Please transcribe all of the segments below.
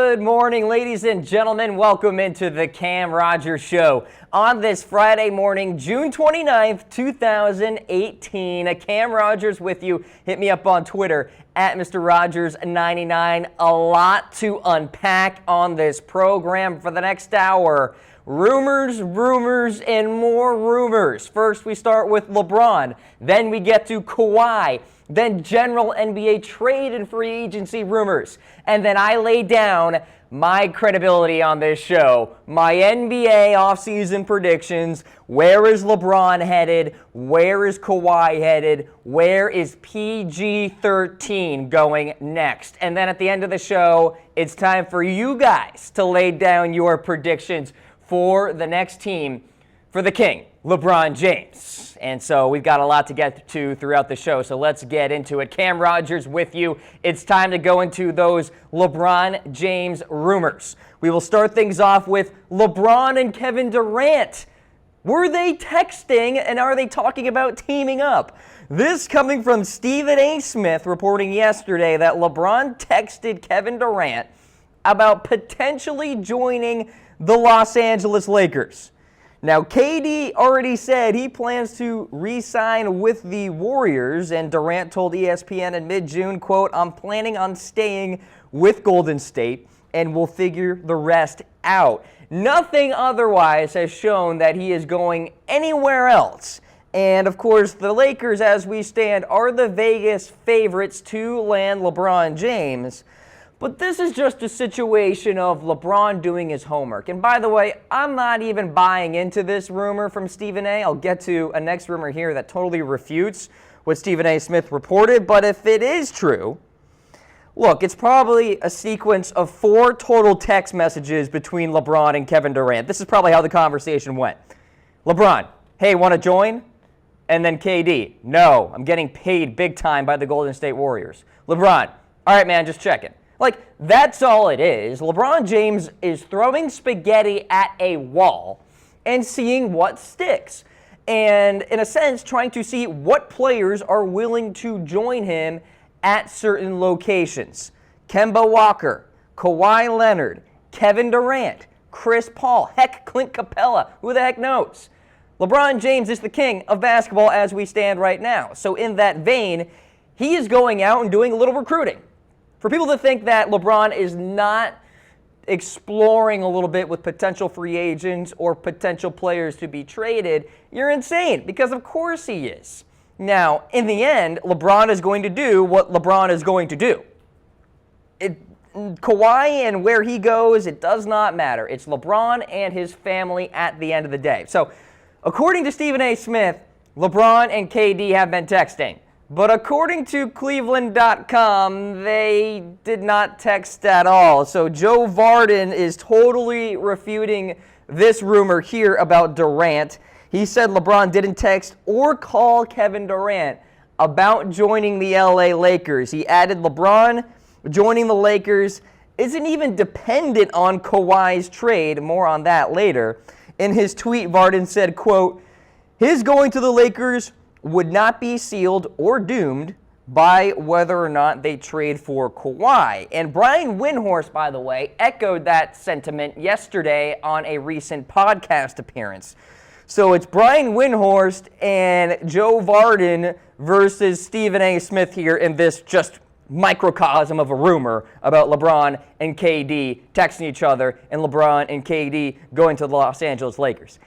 Good morning, ladies and gentlemen. Welcome into the Cam Rogers Show on this Friday morning, June 29th, 2018. Cam Rogers with you. Hit me up on Twitter at Mr. Rogers99. A lot to unpack on this program for the next hour. Rumors, and more rumors. First, we start with LeBron. Then we get to Kawhi. Then general NBA trade and free agency rumors. And then I lay down my credibility on this show, my NBA offseason predictions. Where is LeBron headed? Where is Kawhi headed? Where is PG-13 going next? And then at the end of the show, it's time for you guys to lay down your predictions for the next team for the King, LeBron James. And so we've got a lot to get to throughout the show, so let's get into it. Cam Rogers with you. It's time to go into those LeBron James rumors. We will start things off with LeBron and Kevin Durant. Were they texting, and are they talking about teaming up? This coming from Stephen A. Smith reporting yesterday that LeBron texted Kevin Durant about potentially joining the Los Angeles Lakers. Now, KD already said he plans to re-sign with the Warriors, and Durant told ESPN in mid-June, quote, "I'm planning on staying with Golden State, and we'll figure the rest out." Nothing otherwise has shown that he is going anywhere else. And, of course, the Lakers, as we stand, are the Vegas favorites to land LeBron James. But this is just a situation of LeBron doing his homework. And by the way, I'm not even buying into this rumor from Stephen A. I'll get to a next rumor here that totally refutes what Stephen A. Smith reported. But if it is true, look, it's probably a sequence of 4 total text messages between LeBron and Kevin Durant. This is probably how the conversation went. LeBron, hey, want to join? And then KD, no, I'm getting paid big time by the Golden State Warriors. LeBron, all right, man, just checking. Like, that's all it is. LeBron James is throwing spaghetti at a wall and seeing what sticks. And, in a sense, trying to see what players are willing to join him at certain locations. Kemba Walker, Kawhi Leonard, Kevin Durant, Chris Paul, heck, Clint Capella, who the heck knows? LeBron James is the king of basketball as we stand right now. So in that vein, he is going out and doing a little recruiting. For people to think that LeBron is not exploring a little bit with potential free agents or potential players to be traded, you're insane, because of course he is. Now, in the end, LeBron is going to do what LeBron is going to do. Kawhi and where he goes, it does not matter. It's LeBron and his family at the end of the day. So, according to Stephen A. Smith, LeBron and KD have been texting. But according to Cleveland.com, they did not text at all. So Joe Varden is totally refuting this rumor here about Durant. He said LeBron didn't text or call Kevin Durant about joining the LA Lakers. He added LeBron joining the Lakers isn't even dependent on Kawhi's trade. More on that later. In his tweet, Varden said, quote, "His going to the Lakers would not be sealed or doomed by whether or not they trade for Kawhi." And Brian Windhorst, by the way, echoed that sentiment yesterday on a recent podcast appearance. So it's Brian Windhorst and Joe Varden versus Stephen A. Smith here in this just microcosm of a rumor about LeBron and KD texting each other and LeBron and KD going to the Los Angeles Lakers.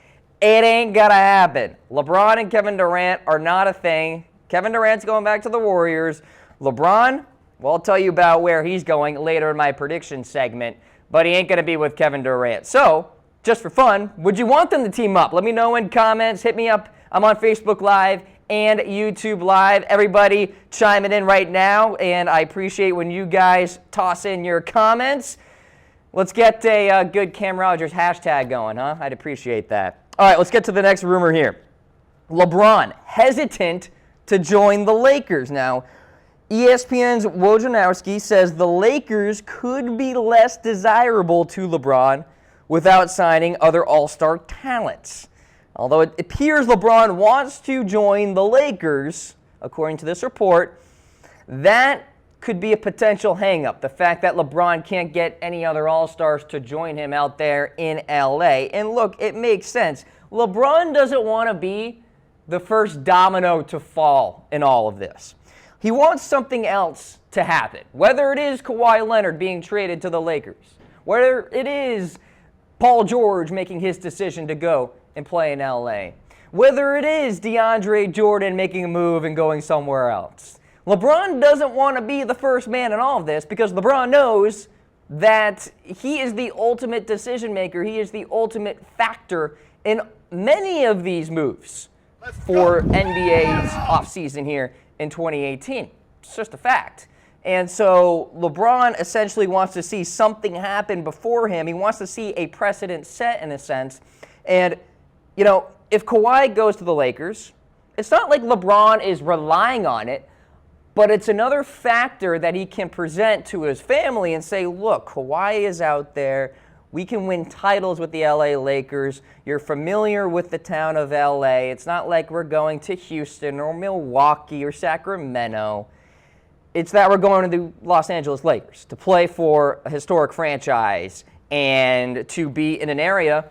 It ain't gonna happen. LeBron and Kevin Durant are not a thing. Kevin Durant's going back to the Warriors. LeBron, well, I'll tell you about where he's going later in my prediction segment, but he ain't gonna be with Kevin Durant. So, just for fun, would you want them to team up? Let me know in comments. Hit me up. I'm on Facebook Live and YouTube Live. Everybody chiming in right now, and I appreciate when you guys toss in your comments. Let's get a good Cam Rogers hashtag going, huh? I'd appreciate that. All right, let's get to the next rumor here. LeBron, hesitant to join the Lakers. Now, ESPN's Wojnarowski says the Lakers could be less desirable to LeBron without signing other all-star talents. Although it appears LeBron wants to join the Lakers, according to this report, that could be a potential hang-up. The fact that LeBron can't get any other All-Stars to join him out there in LA. And look, it makes sense. LeBron doesn't want to be the first domino to fall in all of this. He wants something else to happen, whether it is Kawhi Leonard being traded to the Lakers, whether it is Paul George making his decision to go and play in LA, whether it is DeAndre Jordan making a move and going somewhere else. LeBron doesn't want to be the first man in all of this because LeBron knows that he is the ultimate decision maker. He is the ultimate factor in many of these moves for NBA's offseason here in 2018. It's just a fact. And so LeBron essentially wants to see something happen before him. He wants to see a precedent set in a sense. And, you know, if Kawhi goes to the Lakers, it's not like LeBron is relying on it, but it's another factor that he can present to his family and say, look, Kawhi is out there. We can win titles with the LA Lakers. You're familiar with the town of LA. It's not like we're going to Houston or Milwaukee or Sacramento. It's that we're going to the Los Angeles Lakers to play for a historic franchise and to be in an area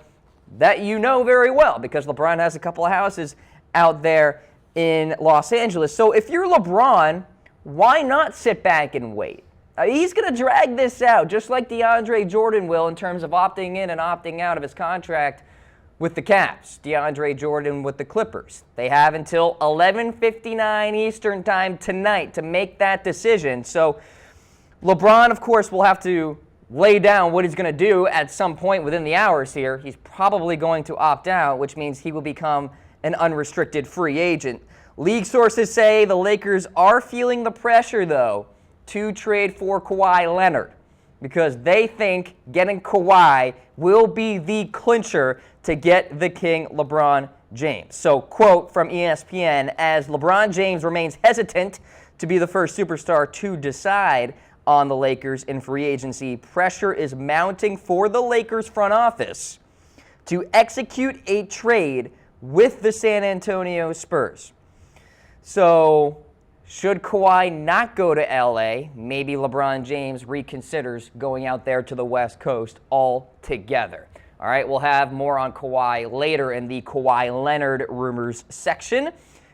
that you know very well because LeBron has a couple of houses out there in Los Angeles. So if you're LeBron, why not sit back and wait? He's going to drag this out just like DeAndre Jordan will in terms of opting in and opting out of his contract with the Cavs. DeAndre Jordan with the Clippers. They have until 11:59 Eastern time tonight to make that decision. So LeBron, of course, will have to lay down what he's going to do at some point within the hours here. He's probably going to opt out, which means he will become an unrestricted free agent. League sources say the Lakers are feeling the pressure, though, to trade for Kawhi Leonard because they think getting Kawhi will be the clincher to get the King LeBron James. So, quote from ESPN, as LeBron James remains hesitant to be the first superstar to decide on the Lakers in free agency, pressure is mounting for the Lakers front office to execute a trade with the San Antonio Spurs. So, should Kawhi not go to LA, maybe LeBron James reconsiders going out there to the West Coast altogether. All right, we'll have more on Kawhi later in the Kawhi Leonard rumors section.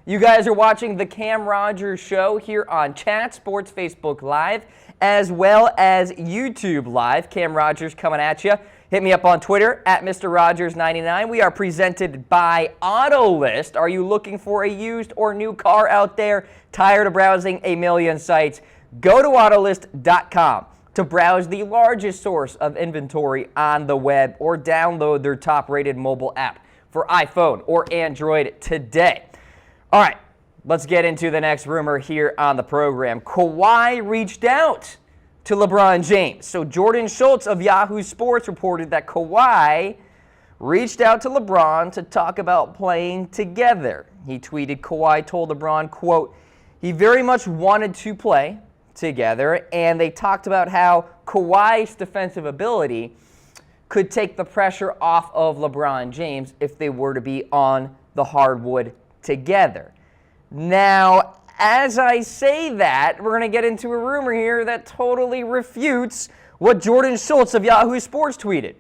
You guys are watching the Cam Rogers Show here on Chat Sports Facebook Live, as well as YouTube Live. Cam Rogers coming at you. Hit me up on Twitter at Mr. Rogers99. We are presented by AutoList. Are you looking for a used or new car out there? Tired of browsing a million sites? Go to Autolist.com to browse the largest source of inventory on the web or download their top-rated mobile app for iPhone or Android today. All right, let's get into the next rumor here on the program. Kawhi reached out to LeBron James. So Jordan Schultz of Yahoo Sports reported that Kawhi reached out to LeBron to talk about playing together. He tweeted, Kawhi told LeBron, quote, he very much wanted to play together, and they talked about how Kawhi's defensive ability could take the pressure off of LeBron James if they were to be on the hardwood together. Now, as I say that, we're going to get into a rumor here that totally refutes what Jordan Schultz of Yahoo Sports tweeted.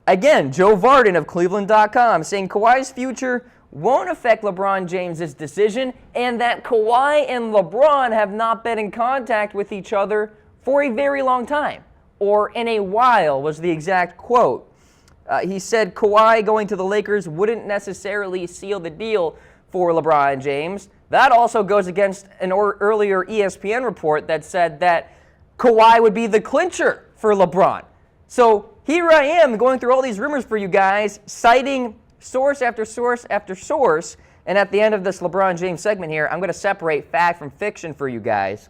Again, Joe Vardon of Cleveland.com saying Kawhi's future won't affect LeBron James' decision and that Kawhi and LeBron have not been in contact with each other for a very long time, or in a while was the exact quote. He said Kawhi going to the Lakers wouldn't necessarily seal the deal for LeBron James. That also goes against an earlier ESPN report that said that Kawhi would be the clincher for LeBron. So here I am going through all these rumors for you guys, citing source after source after source, and at the end of this LeBron James segment here, I'm going to separate fact from fiction for you guys.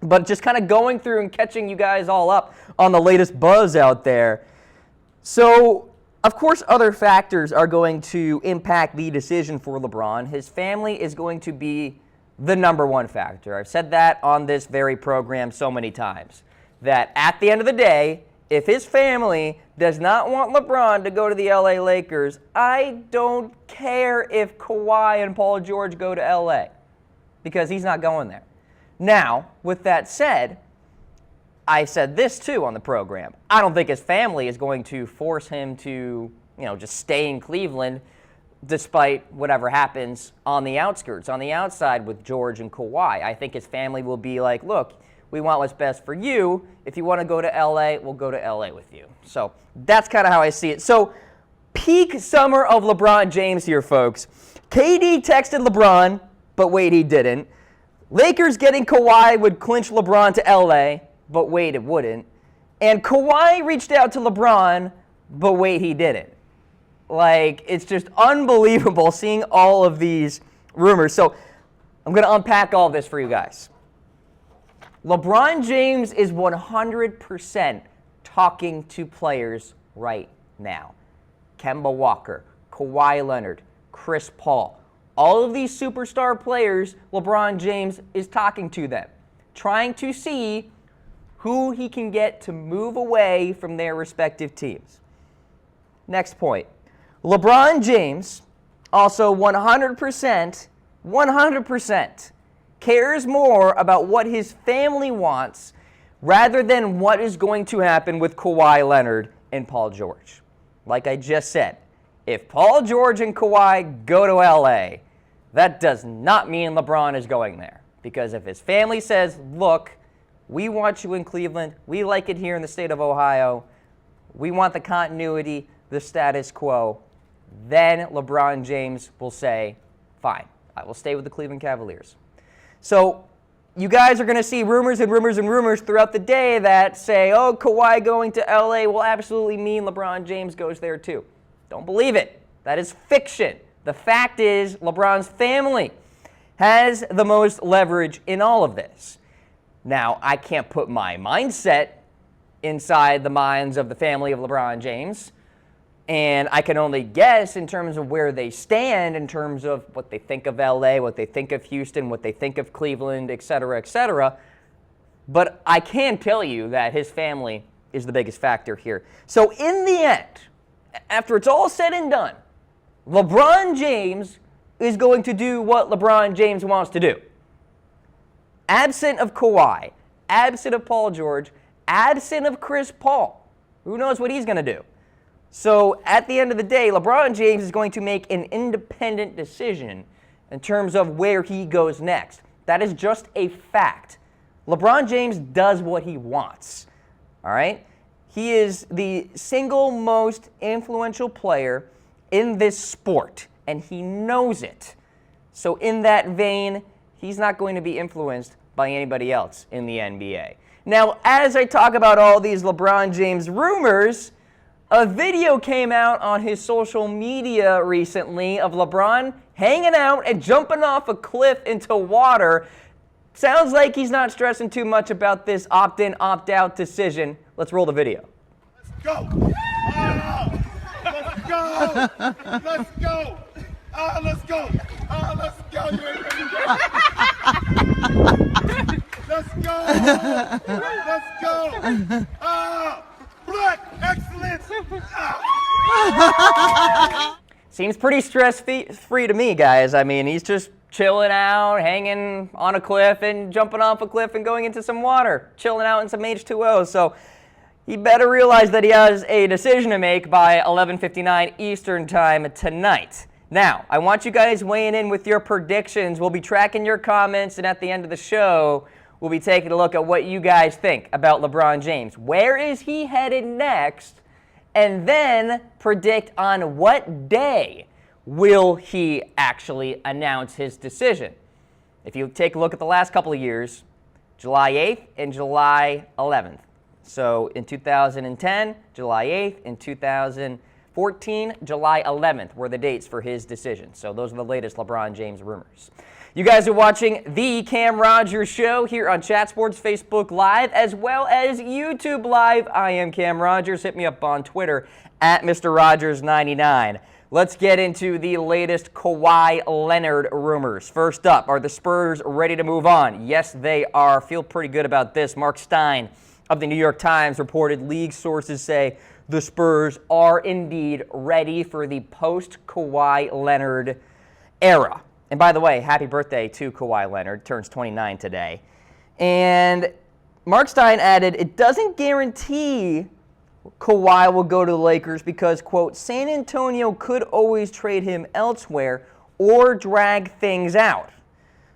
But just kind of going through and catching you guys all up on the latest buzz out there. So, of course, other factors are going to impact the decision for LeBron. His family is going to be the number one factor. I've said that on this very program so many times, that at the end of the day, if his family does not want LeBron to go to the LA Lakers, I don't care if Kawhi and Paul George go to LA, because he's not going there. Now, with that said, I said this too on the program. I don't think his family is going to force him to, just stay in Cleveland despite whatever happens on the outskirts, on the outside with George and Kawhi. I think his family will be like, look, we want what's best for you. If you want to go to LA, we'll go to LA with you. So that's kind of how I see it. So peak summer of LeBron James here, folks. KD texted LeBron, but wait, he didn't. Lakers getting Kawhi would clinch LeBron to LA, but wait, it wouldn't. And Kawhi reached out to LeBron, but wait, he didn't. Like, it's just unbelievable seeing all of these rumors. So I'm going to unpack all this for you guys. LeBron James is 100% talking to players right now. Kemba Walker, Kawhi Leonard, Chris Paul. All of these superstar players, LeBron James is talking to them, trying to see who he can get to move away from their respective teams. Next point. LeBron James also 100% cares more about what his family wants rather than what is going to happen with Kawhi Leonard and Paul George. Like I just said, if Paul George and Kawhi go to LA, that does not mean LeBron is going there. Because if his family says, look, we want you in Cleveland, we like it here in the state of Ohio, we want the continuity, the status quo, then LeBron James will say, fine, I will stay with the Cleveland Cavaliers. So you guys are going to see rumors and rumors and rumors throughout the day that say, oh, Kawhi going to LA will absolutely mean LeBron James goes there too. Don't believe it. That is fiction. The fact is LeBron's family has the most leverage in all of this. Now, I can't put my mindset inside the minds of the family of LeBron James, and I can only guess in terms of where they stand, in terms of what they think of LA, what they think of Houston, what they think of Cleveland, et cetera, et cetera. But I can tell you that his family is the biggest factor here. So in the end, after it's all said and done, LeBron James is going to do what LeBron James wants to do. Absent of Kawhi, absent of Paul George, absent of Chris Paul. Who knows what he's going to do? So at the end of the day, LeBron James is going to make an independent decision in terms of where he goes next. That is just a fact. LeBron James does what he wants. All right? He is the single most influential player in this sport, and he knows it. So in that vein, he's not going to be influenced by anybody else in the NBA. Now, as I talk about all these LeBron James rumors, a video came out on his social media recently of LeBron hanging out and jumping off a cliff into water. Sounds like he's not stressing too much about this opt-in, opt-out decision. Let's roll the video. Let's go! Let's go! Let's go! Let's go! Let's go! You ain't ready yet. Let's go! Let's go! Black excellence! Seems pretty stress-free to me, guys. I mean, he's just chilling out, hanging on a cliff and jumping off a cliff and going into some water, chilling out in some H2O. So he better realize that he has a decision to make by 11:59 Eastern Time tonight. Now, I want you guys weighing in with your predictions. We'll be tracking your comments, and at the end of the show, we'll be taking a look at what you guys think about LeBron James. Where is he headed next? And then predict on what day will he actually announce his decision. If you take a look at the last couple of years, July 8th and July 11th. So in 2010, July 8th. In 2014, July 11th were the dates for his decision. So those are the latest LeBron James rumors. You guys are watching The Cam Rogers Show here on Chat Sports Facebook Live as well as YouTube Live. I am Cam Rogers. Hit me up on Twitter at Mr. Rogers99. Let's get into the latest Kawhi Leonard rumors. First up, are the Spurs ready to move on? Yes, they are. Feel pretty good about this. Mark Stein of the New York Times reported league sources say the Spurs are indeed ready for the post-Kawhi Leonard era. And by the way, happy birthday to Kawhi Leonard. Turns 29 today. And Mark Stein added, it doesn't guarantee Kawhi will go to the Lakers because, quote, San Antonio could always trade him elsewhere or drag things out.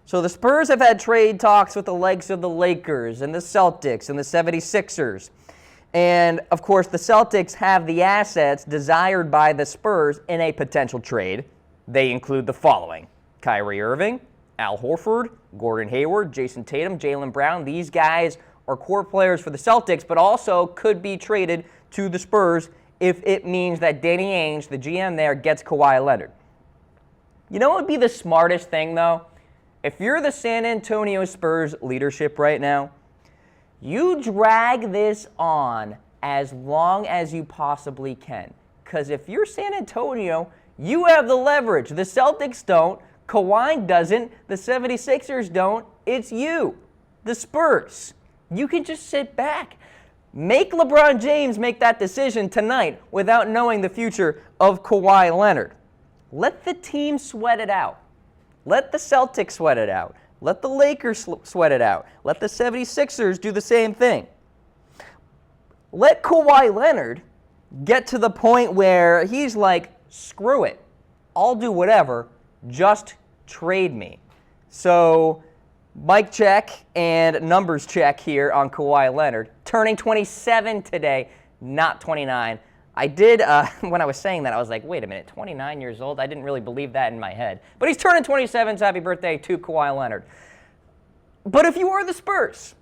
So the Spurs have had trade talks with the likes of the Lakers and the Celtics and the 76ers. And, of course, the Celtics have the assets desired by the Spurs in a potential trade. They include the following: Kyrie Irving, Al Horford, Gordon Hayward, Jason Tatum, Jaylen Brown. These guys are core players for the Celtics, but also could be traded to the Spurs if it means that Danny Ainge, the GM there, gets Kawhi Leonard. You know what would be the smartest thing, though? If you're the San Antonio Spurs leadership right now, you drag this on as long as you possibly can. Because if you're San Antonio, you have the leverage. The Celtics don't. Kawhi doesn't. The 76ers don't. It's you, the Spurs. You can just sit back. Make LeBron James make that decision tonight without knowing the future of Kawhi Leonard. Let the team sweat it out. Let the Celtics sweat it out. Let the Lakers sweat it out. Let the 76ers do the same thing. Let Kawhi Leonard get to the point where he's like, screw it. I'll do whatever. Just trade me. So, mic check and numbers check here on Kawhi Leonard. Turning 27 today, not 29. I did, when I was saying that, I was like, wait a minute, 29 years old? I didn't really believe that in my head. But he's turning 27, so happy birthday to Kawhi Leonard. But if you are the Spurs,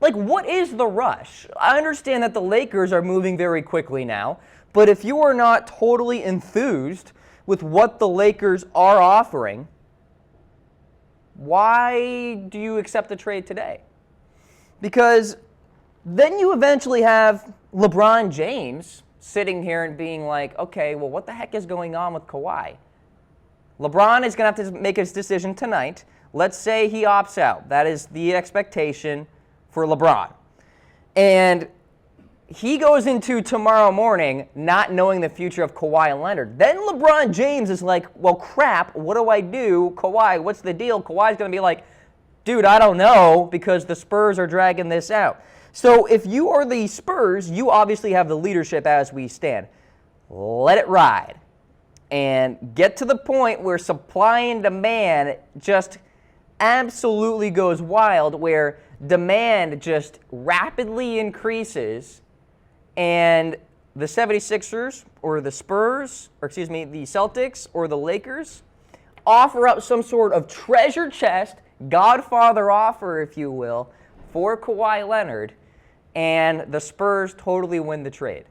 like, what is the rush? I understand that the Lakers are moving very quickly now, but if you are not totally enthused with what the Lakers are offering, why do you accept the trade today? Because then you eventually have LeBron James sitting here and being like, okay, well, what the heck is going on with Kawhi? LeBron is going to have to make his decision tonight. Let's say he opts out. That is the expectation for LeBron. And he goes into tomorrow morning not knowing the future of Kawhi Leonard. Then LeBron James is like, well, crap, what do I do? Kawhi, what's the deal? Kawhi's going to be like, dude, I don't know, because the Spurs are dragging this out. So if you are the Spurs, you obviously have the leadership as we stand. Let it ride and get to the point where supply and demand just absolutely goes wild, where demand just rapidly increases and the 76ers or the Spurs, or excuse me, the Celtics or the Lakers offer up some sort of treasure chest, Godfather offer, if you will, for Kawhi Leonard, and the Spurs totally win the trade.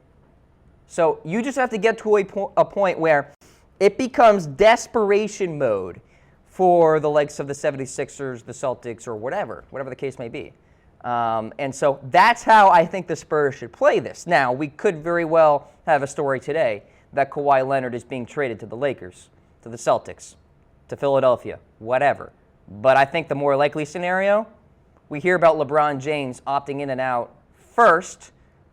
So you just have to get to a point where it becomes desperation mode for the likes of the 76ers, the Celtics, or whatever the case may be. And so that's how I think the Spurs should play this. Now, we could very well have a story today that Kawhi Leonard is being traded to the Lakers, to the Celtics, to Philadelphia, whatever. But I think the more likely scenario, we hear about LeBron James opting in and out first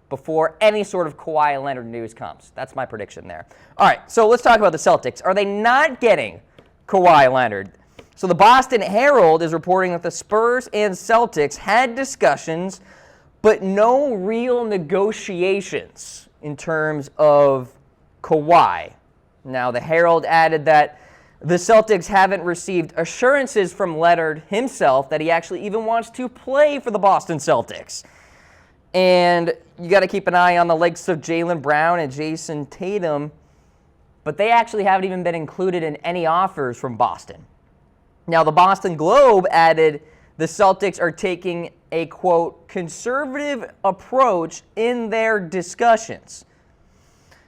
before any sort of Kawhi Leonard news comes. That's my prediction there. All right, so let's talk about the Celtics. Are they not getting Kawhi Leonard? So the Boston Herald is reporting that the Spurs and Celtics had discussions, but no real negotiations in terms of Kawhi. Now, the Herald added that the Celtics haven't received assurances from Leonard himself that he actually even wants to play for the Boston Celtics. And you got to keep an eye on the likes of Jaylen Brown and Jason Tatum, but they actually haven't even been included in any offers from Boston. Now, the Boston Globe added the Celtics are taking a, quote, conservative approach in their discussions.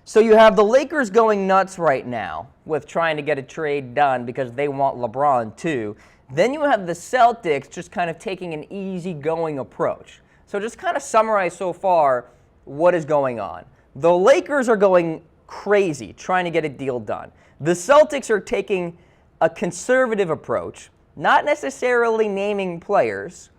So you have the Lakers going nuts right now with trying to get a trade done because they want LeBron too. Then you have the Celtics just kind of taking an easygoing approach. So just kind of summarize so far what is going on. The Lakers are going crazy trying to get a deal done. The Celtics are taking a conservative approach, not necessarily naming players.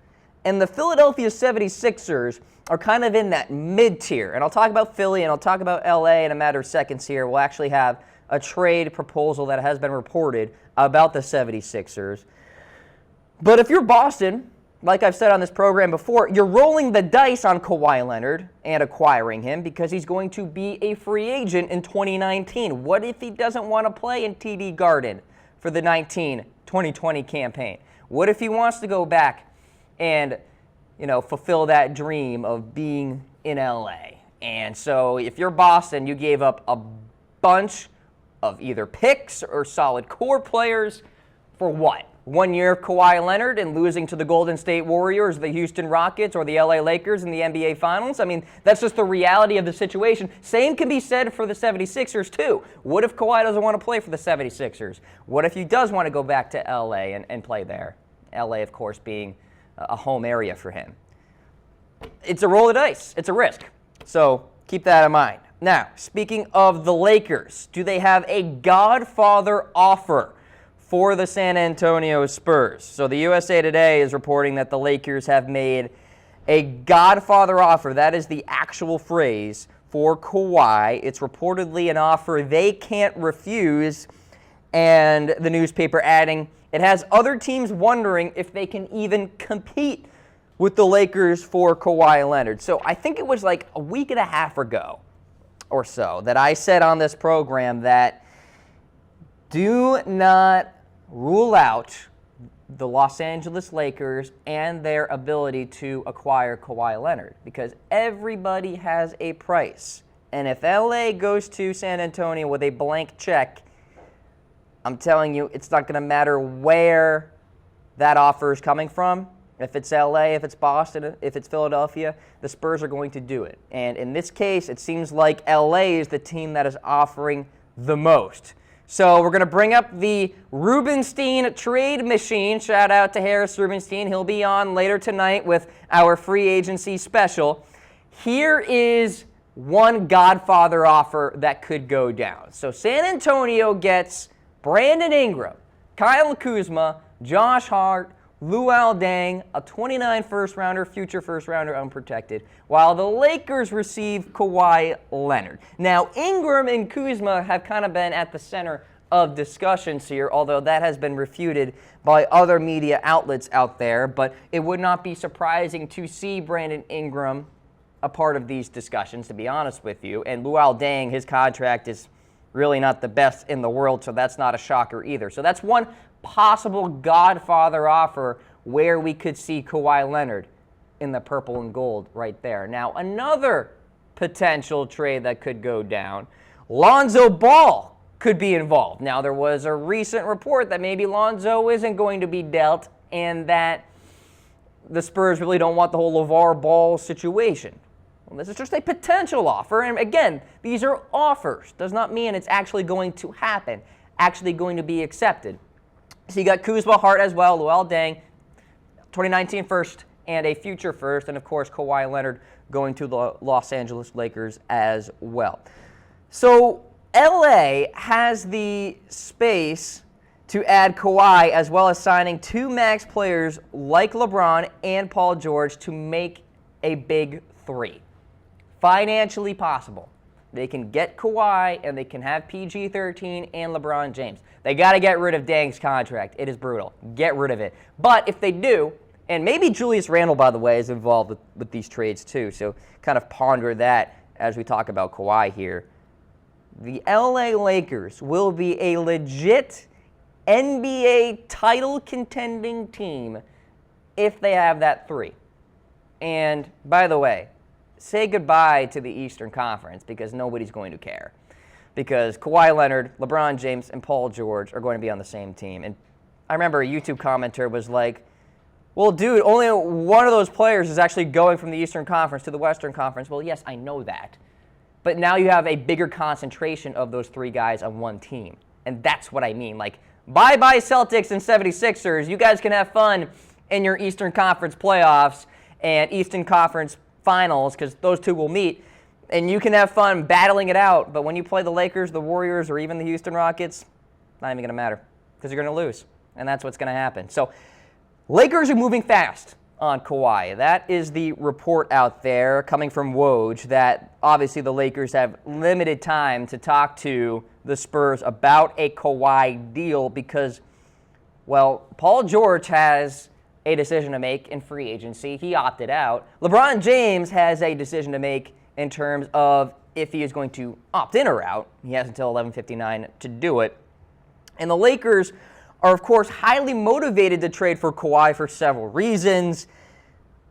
And the Philadelphia 76ers are kind of in that mid-tier. And I'll talk about Philly and I'll talk about LA in a matter of seconds here. We'll actually have a trade proposal that has been reported about the 76ers. But if you're Boston, like I've said on this program before, you're rolling the dice on Kawhi Leonard and acquiring him because he's going to be a free agent in 2019. What if he doesn't want to play in TD Garden for the 2020 campaign? What if he wants to go back and, fulfill that dream of being in LA? And so if you're Boston, you gave up a bunch of either picks or solid core players for what? 1 year of Kawhi Leonard and losing to the Golden State Warriors, the Houston Rockets, or the LA Lakers in the NBA Finals? I mean, that's just the reality of the situation. Same can be said for the 76ers, too. What if Kawhi doesn't want to play for the 76ers? What if he does want to go back to LA and play there? LA, of course, being a home area for him. It's a roll of dice. It's a risk. So keep that in mind. Now, speaking of the Lakers, do they have a Godfather offer for the San Antonio Spurs? So the USA Today is reporting that the Lakers have made a Godfather offer. That is the actual phrase for Kawhi. It's reportedly an offer they can't refuse, and the newspaper adding, it has other teams wondering if they can even compete with the Lakers for Kawhi Leonard. So I think it was like a week and a half ago or so that I said on this program that do not rule out the Los Angeles Lakers and their ability to acquire Kawhi Leonard, because everybody has a price. And if LA goes to San Antonio with a blank check, I'm telling you, it's not going to matter where that offer is coming from. If it's LA, if it's Boston, if it's Philadelphia, the Spurs are going to do it. And in this case, it seems like LA is the team that is offering the most. So we're going to bring up the Rubenstein trade machine. Shout out to Harris Rubenstein. He'll be on later tonight with our free agency special. Here is one Godfather offer that could go down. So San Antonio gets Brandon Ingram, Kyle Kuzma, Josh Hart, Luol Deng, a 29 first-rounder, future first-rounder unprotected, while the Lakers receive Kawhi Leonard. Now, Ingram and Kuzma have kind of been at the center of discussions here, although that has been refuted by other media outlets out there, but it would not be surprising to see Brandon Ingram a part of these discussions, to be honest with you. And Luol Deng, his contract is really not the best in the world, so that's not a shocker either. So that's one possible Godfather offer where we could see Kawhi Leonard in the purple and gold right there. Now, another potential trade that could go down, Lonzo Ball could be involved. Now, there was a recent report that maybe Lonzo isn't going to be dealt and that the Spurs really don't want the whole LeVar Ball situation. Well, this is just a potential offer, and again, these are offers. Does not mean it's actually going to happen, actually going to be accepted. So you got Kuzma, Hart as well, Luol Deng, 2019 first and a future first, and of course Kawhi Leonard going to the Los Angeles Lakers as well. So LA has the space to add Kawhi as well as signing two max players like LeBron and Paul George to make a big three. Financially possible. They can get Kawhi and they can have PG-13 and LeBron James. They got to get rid of Deng's contract. It is brutal. Get rid of it. But if they do, and maybe Julius Randle, by the way, is involved with these trades too, so kind of ponder that as we talk about Kawhi here. The LA Lakers will be a legit NBA title contending team if they have that three. And by the way, say goodbye to the Eastern Conference because nobody's going to care. Because Kawhi Leonard, LeBron James, and Paul George are going to be on the same team. And I remember a YouTube commenter was like, well, dude, only one of those players is actually going from the Eastern Conference to the Western Conference. Well, yes, I know that. But now you have a bigger concentration of those three guys on one team. And that's what I mean. Like, bye-bye Celtics and 76ers. You guys can have fun in your Eastern Conference playoffs and Eastern Conference finals because those two will meet. And you can have fun battling it out, but when you play the Lakers, the Warriors, or even the Houston Rockets, not even going to matter because you're going to lose, and that's what's going to happen. So Lakers are moving fast on Kawhi. That is the report out there coming from Woj that obviously the Lakers have limited time to talk to the Spurs about a Kawhi deal because, well, Paul George has a decision to make in free agency. He opted out. LeBron James has a decision to make in terms of if he is going to opt in or out. He has until 11:59 to do it. And the Lakers are, of course, highly motivated to trade for Kawhi for several reasons.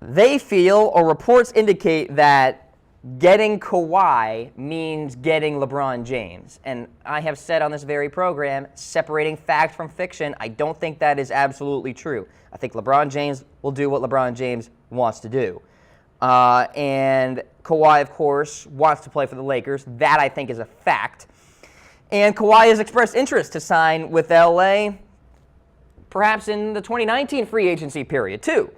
They feel, or reports indicate, that getting Kawhi means getting LeBron James. And I have said on this very program, separating fact from fiction, I don't think that is absolutely true. I think LeBron James will do what LeBron James wants to do. And Kawhi, of course, wants to play for the Lakers. That, I think, is a fact. And Kawhi has expressed interest to sign with LA, perhaps in the 2019 free agency period, too.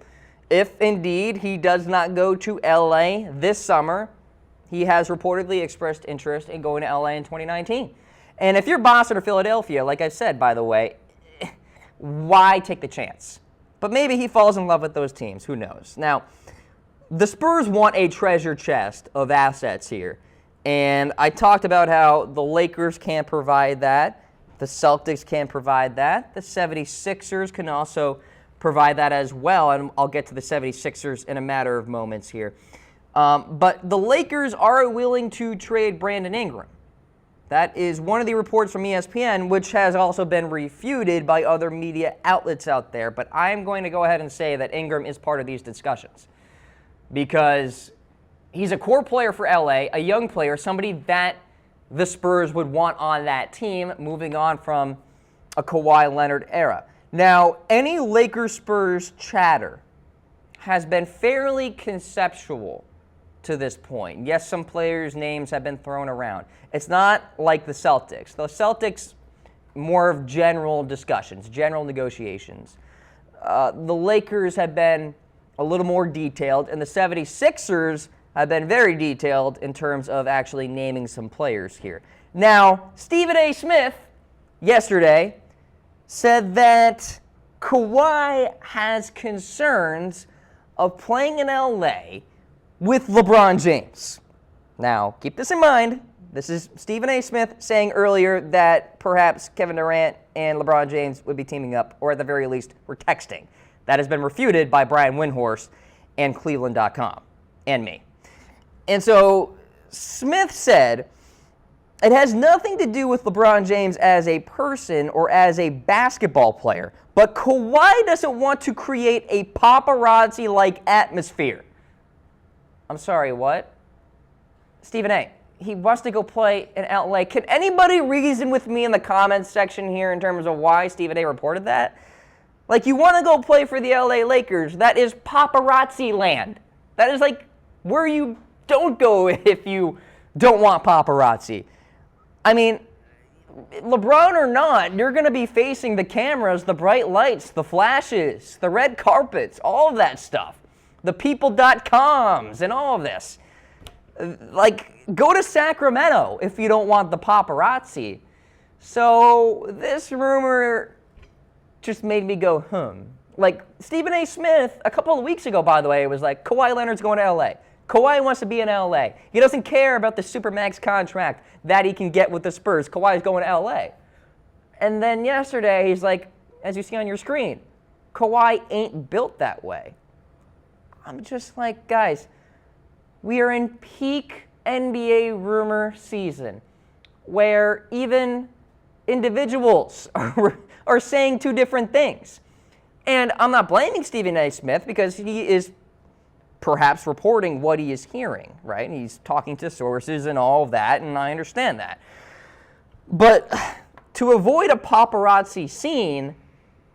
If indeed he does not go to LA this summer, he has reportedly expressed interest in going to LA in 2019. And if you're Boston or Philadelphia, like I said, by the way, why take the chance? But maybe he falls in love with those teams. Who knows? Now, the Spurs want a treasure chest of assets here. And I talked about how the Lakers can't provide that. The Celtics can't provide that. The 76ers can also provide that as well, and I'll get to the 76ers in a matter of moments here. But the Lakers are willing to trade Brandon Ingram. That is one of the reports from ESPN, which has also been refuted by other media outlets out there. But I'm going to go ahead and say that Ingram is part of these discussions because he's a core player for LA, a young player, somebody that the Spurs would want on that team, moving on from a Kawhi Leonard era. Now, any Lakers-Spurs chatter has been fairly conceptual to this point. Yes, some players' names have been thrown around. It's not like the Celtics. The Celtics, more of general discussions, general negotiations. The Lakers have been a little more detailed, and the 76ers have been very detailed in terms of actually naming some players here. Now, Stephen A. Smith, yesterday, said that Kawhi has concerns of playing in LA with LeBron James. Now, keep this in mind. This is Stephen A. Smith saying earlier that perhaps Kevin Durant and LeBron James would be teaming up, or at the very least, were texting. That has been refuted by Brian Windhorst and Cleveland.com and me. And so Smith said, it has nothing to do with LeBron James as a person or as a basketball player, but Kawhi doesn't want to create a paparazzi-like atmosphere. I'm sorry, what? Stephen A., he wants to go play in LA. Can anybody reason with me in the comments section here in terms of why Stephen A. reported that? Like, you want to go play for the LA Lakers. That is paparazzi land. That is like where you don't go if you don't want paparazzi. I mean, LeBron or not, you're going to be facing the cameras, the bright lights, the flashes, the red carpets, all of that stuff. The people.coms and all of this. Like, go to Sacramento if you don't want the paparazzi. So this rumor just made me go, Like, Stephen A. Smith, a couple of weeks ago, by the way, was like, Kawhi Leonard's going to L.A. Kawhi wants to be in L.A. He doesn't care about the Supermax contract that he can get with the Spurs. Kawhi's going to L.A. And then yesterday, he's like, as you see on your screen, Kawhi ain't built that way. I'm just like, guys, we are in peak NBA rumor season where even individuals are saying two different things. And I'm not blaming Stephen A. Smith because he is perhaps reporting what he is hearing, right? And he's talking to sources and all of that, and I understand that. But to avoid a paparazzi scene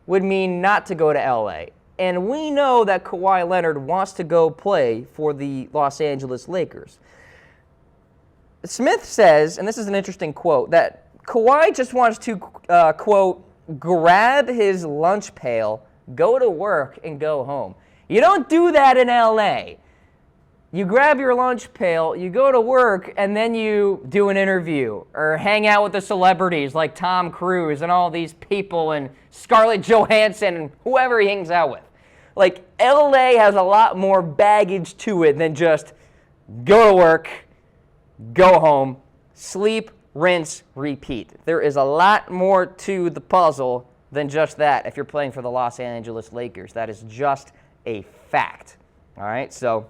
would mean not to go to LA. And we know that Kawhi Leonard wants to go play for the Los Angeles Lakers. Smith says, and this is an interesting quote, that Kawhi just wants to, quote, grab his lunch pail, go to work, and go home. You don't do that in LA. You grab your lunch pail, you go to work, and then you do an interview or hang out with the celebrities like Tom Cruise and all these people and Scarlett Johansson and whoever he hangs out with. Like, LA has a lot more baggage to it than just go to work, go home, sleep, rinse, repeat. There is a lot more to the puzzle than just that if you're playing for the Los Angeles Lakers. That is just a fact. All right, so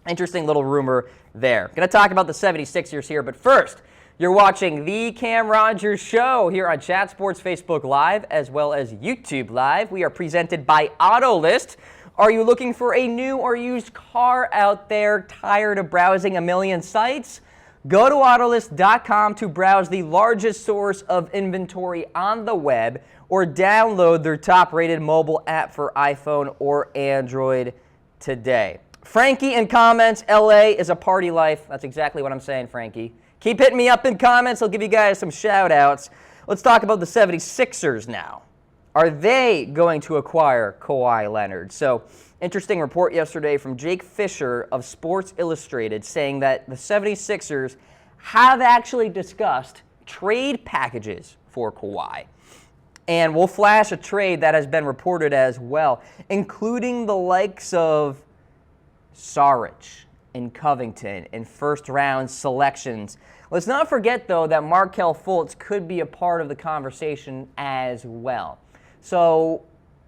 interesting little rumor there. Going to talk about the 76ers here, but first, you're watching the Cam Rogers Show here on Chat Sports Facebook Live as well as YouTube Live. We are presented by AutoList. Are you looking for a new or used car out there, tired of browsing a million sites? Go to Autolist.com to browse the largest source of inventory on the web or download their top-rated mobile app for iPhone or Android today. Frankie in comments, LA is a party life. That's exactly what I'm saying, Frankie. Keep hitting me up in comments. I'll give you guys some shout-outs. Let's talk about the 76ers now. Are they going to acquire Kawhi Leonard? So, interesting report yesterday from Jake Fisher of Sports Illustrated saying that the 76ers have actually discussed trade packages for Kawhi. And we'll flash a trade that has been reported as well, including the likes of Saric in Covington in first-round selections. Let's not forget, though, that Markelle Fultz could be a part of the conversation as well. So,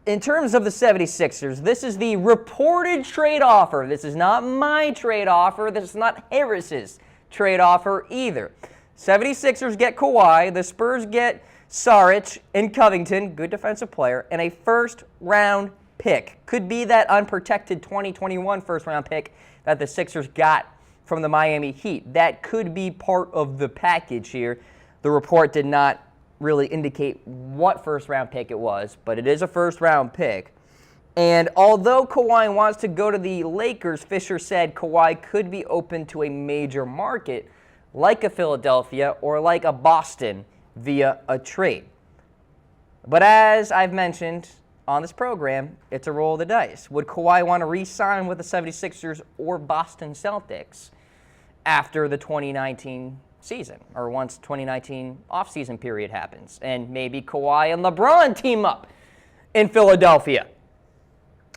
in terms of the 76ers, this is the reported trade offer. This is not my trade offer. This is not Harris's trade offer either. 76ers get Kawhi. The Spurs get Saric in Covington, good defensive player, and a first-round pick. Could be that unprotected 2021 first-round pick that the Sixers got from the Miami Heat. That could be part of the package here. The report did not really indicate what first-round pick it was, but it is a first-round pick. And although Kawhi wants to go to the Lakers, Fisher said Kawhi could be open to a major market like a Philadelphia or like a Boston via a trade. But as I've mentioned on this program, it's a roll of the dice. Would Kawhi want to re-sign with the 76ers or Boston Celtics after the 2019 season, or once 2019 offseason period happens, and maybe Kawhi and LeBron team up in Philadelphia?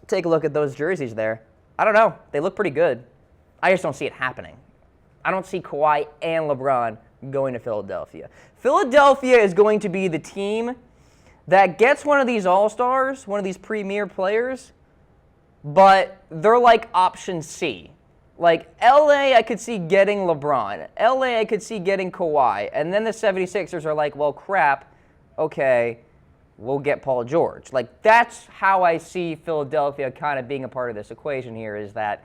Take a look at those jerseys there. I don't know. They look pretty good. I just don't see it happening. I don't see Kawhi and LeBron going to Philadelphia. Philadelphia is going to be the team that gets one of these all-stars, one of these premier players, but they're like option C. Like, LA, I could see getting LeBron. LA, I could see getting Kawhi. And then the 76ers are like, well, crap, okay, we'll get Paul George. Like, that's how I see Philadelphia kind of being a part of this equation here, is that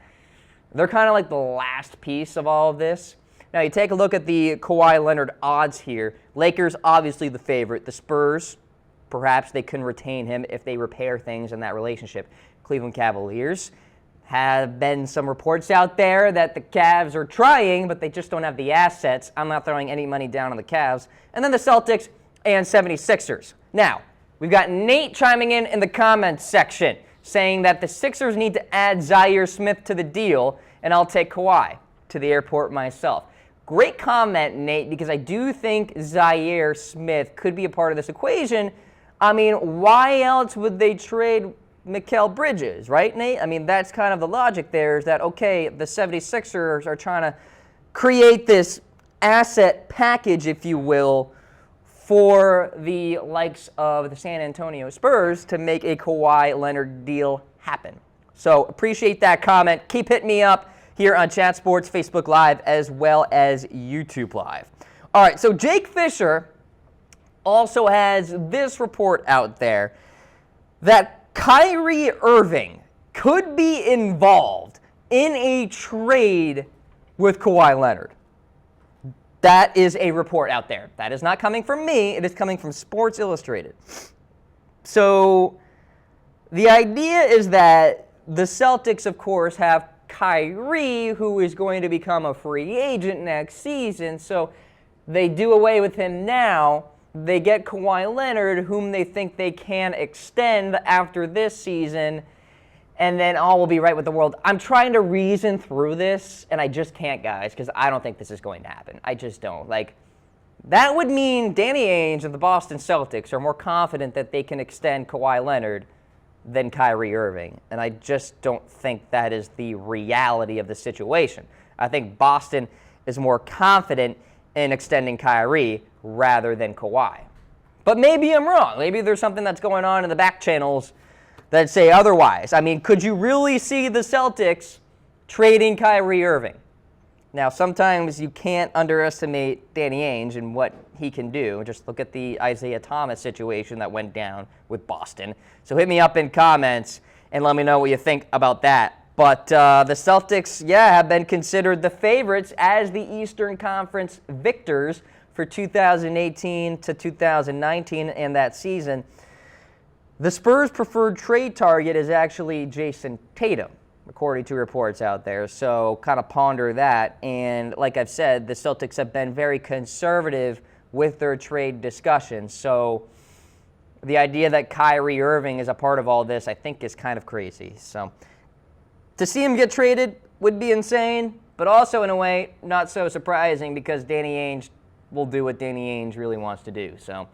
they're kind of like the last piece of all of this. Now, you take a look at the Kawhi Leonard odds here. Lakers, obviously the favorite. The Spurs, perhaps they can retain him if they repair things in that relationship. Cleveland Cavaliers, have been some reports out there that the Cavs are trying, but they just don't have the assets. I'm not throwing any money down on the Cavs. And then the Celtics and 76ers. Now, we've got Nate chiming in the comments section saying that the Sixers need to add Zaire Smith to the deal, and I'll take Kawhi to the airport myself. Great comment, Nate, because I do think Zaire Smith could be a part of this equation. I mean, why else would they trade Mikal Bridges, right, Nate? I mean, that's kind of the logic there, is that, okay, the 76ers are trying to create this asset package, if you will, for the likes of the San Antonio Spurs to make a Kawhi Leonard deal happen. So appreciate that comment. Keep hitting me up here on Chat Sports, Facebook Live, as well as YouTube Live. All right, so Jake Fisher also has this report out there that Kyrie Irving could be involved in a trade with Kawhi Leonard. That is a report out there. That is not coming from me. It is coming from Sports Illustrated. So the idea is that the Celtics, of course, have Kyrie, who is going to become a free agent next season. So they do away with him now. They get Kawhi Leonard, whom they think they can extend after this season, and then all will be right with the world. I'm trying to reason through this, and I just can't, guys, because I don't think this is going to happen. I just don't. Like, that would mean Danny Ainge and the Boston Celtics are more confident that they can extend Kawhi Leonard than Kyrie Irving, and I just don't think that is the reality of the situation. I think Boston is more confident in extending Kyrie rather than Kawhi. But maybe I'm wrong. Maybe there's something that's going on in the back channels that say otherwise. I mean, could you really see the Celtics trading Kyrie Irving? Now, sometimes you can't underestimate Danny Ainge and what he can do. Just look at the Isaiah Thomas situation that went down with Boston. So hit me up in comments and let me know what you think about that. But the Celtics, have been considered the favorites as the Eastern Conference victors for 2018 to 2019 and that season. The Spurs' preferred trade target is actually Jason Tatum, according to reports out there. So kind of ponder that. And like I've said, the Celtics have been very conservative with their trade discussions. So the idea that Kyrie Irving is a part of all this, I think, is kind of crazy. So to see him get traded would be insane, but also in a way not so surprising because Danny Ainge will do what Danny Ainge really wants to do. So